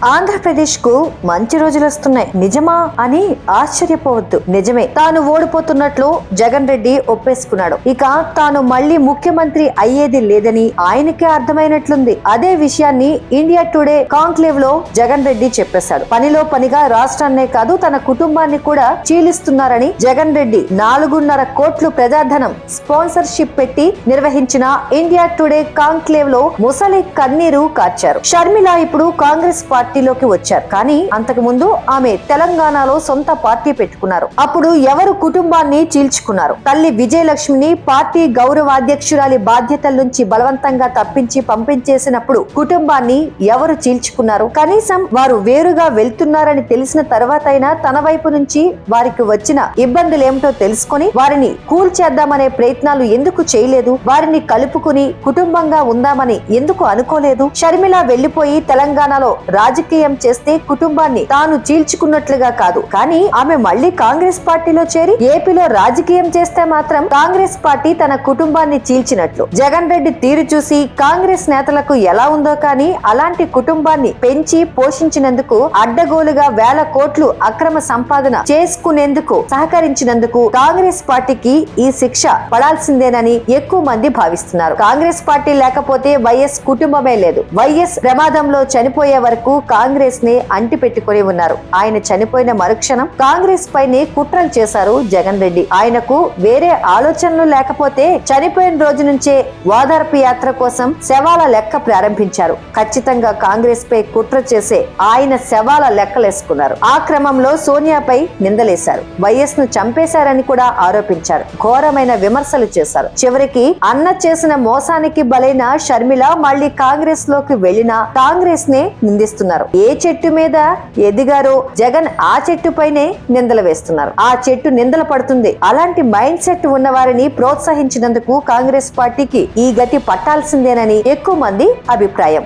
ఆంధ్రప్రదేశ్ కు మంచి రోజులు వస్తున్నాయి. నిజమా అని ఆశ్చర్యపోవద్దు. నిజమే. తాను ఓడిపోతున్నట్లు జగన్ రెడ్డి ఒప్పేసుకున్నాడు. ఇక తాను మళ్లీ ముఖ్యమంత్రి అయ్యేది లేదని ఆయనకే అర్థమైనట్లుంది. అదే విషయాన్ని ఇండియా టుడే కాంక్లేవ్ లో జగన్ రెడ్డి చెప్పేశాడు. పనిలో పనిగా రాష్ట్రాన్నే కాదు తన కుటుంబాన్ని కూడా చీలిస్తున్నారని జగన్ రెడ్డి 4.5 కోట్లు ప్రజాధనం స్పాన్సర్షిప్ పెట్టి నిర్వహించిన ఇండియా టుడే కాంక్లేవ్ లో ముసలి కన్నీరు కార్చారు. షర్మిల ఇప్పుడు కాంగ్రెస్ పార్టీలోకి వచ్చారు. కానీ అంతకు ముందు ఆమె తెలంగాణలో సొంత పార్టీ పెట్టుకున్నారు. అప్పుడు ఎవరు కుటుంబాన్ని చీల్చుకున్నారు? తల్లి విజయలక్ష్మిని పార్టీ గౌరవాధ్యక్షురాలి బాధ్యతల నుంచి బలవంతంగా తప్పించి పంపించేసినప్పుడు కుటుంబాన్ని ఎవరు చీల్చుకున్నారు? కనీసం వారు వేరుగా వెళ్తున్నారని తెలిసిన తర్వాతైనా తన వైపు నుంచి వారికి వచ్చిన ఇబ్బందులేమిటో తెలుసుకొని వారిని కూల్చేద్దామనే ప్రయత్నాలు ఎందుకు చేయలేదు? వారిని కలుపుకుని కుటుంబంగా ఉందామని ఎందుకు అనుకోలేదు? షర్మిల వెళ్లిపోయి తెలంగాణలో రాజకీయం చేస్తే కుటుంబాన్ని తాను చీల్చుకున్నట్లుగా కాదు, కానీ ఆమె మళ్లీ కాంగ్రెస్ పార్టీలో చేరి ఏపీలో రాజకీయం చేస్తే మాత్రం కాంగ్రెస్ పార్టీ తన కుటుంబాన్ని చీల్చినట్లు. జగన్ రెడ్డి తీరు చూసి కాంగ్రెస్ నేతలకు ఎలా ఉందో కానీ అలాంటి కుటుంబాన్ని పెంచి పోషించినందుకు, అడ్డగోలుగా వేల కోట్లు అక్రమ సంపాదన చేసుకునేందుకు సహకరించినందుకు కాంగ్రెస్ పార్టీకి ఈ శిక్ష పడాల్సిందేనని ఎక్కువ మంది భావిస్తున్నారు. కాంగ్రెస్ పార్టీ లేకపోతే వైఎస్ కుటుంబమే లేదు. వైఎస్ ప్రమాదంలో చనిపోయే వరకు కాంగ్రెస్ ని అంటి పెట్టుకుని ఉన్నారు. ఆయన చనిపోయిన మరుక్షణం కాంగ్రెస్ పైనే కుట్రలు చేశారు జగన్ రెడ్డి. ఆయనకు వేరే ఆలోచనలు లేకపోతే చనిపోయిన రోజు నుంచే ఓదార్పు యాత్ర కోసం శవాల లెక్క ప్రారంభించారు. ఖచ్చితంగా కాంగ్రెస్ పై కుట్ర చేసే ఆయన శవాల లెక్కలేసుకున్నారు. ఆ క్రమంలో సోనియాపై నిందలేశారు. వైఎస్ ను చంపేశారని కూడా ఆరోపించారు. ఘోరమైన విమర్శలు చేశారు. చివరికి అన్న చేసిన మోసానికి బలైన షర్మిల మళ్లీ కాంగ్రెస్ లోకి వెళ్లినా కాంగ్రెస్ నే నిందిస్తున్నారు. ఏ చెట్టు మీద ఎదిగారో జగన్ ఆ చెట్టు పైనే నిందలు వేస్తున్నారు. ఆ చెట్టు నిందలు పడుతుంది. అలాంటి మైండ్ సెట్ ఉన్న వారిని ప్రోత్సహించినందుకు కాంగ్రెస్ పార్టీకి ఈ గతి పట్టాల్సిందేనని ఎక్కువ మంది అభిప్రాయం.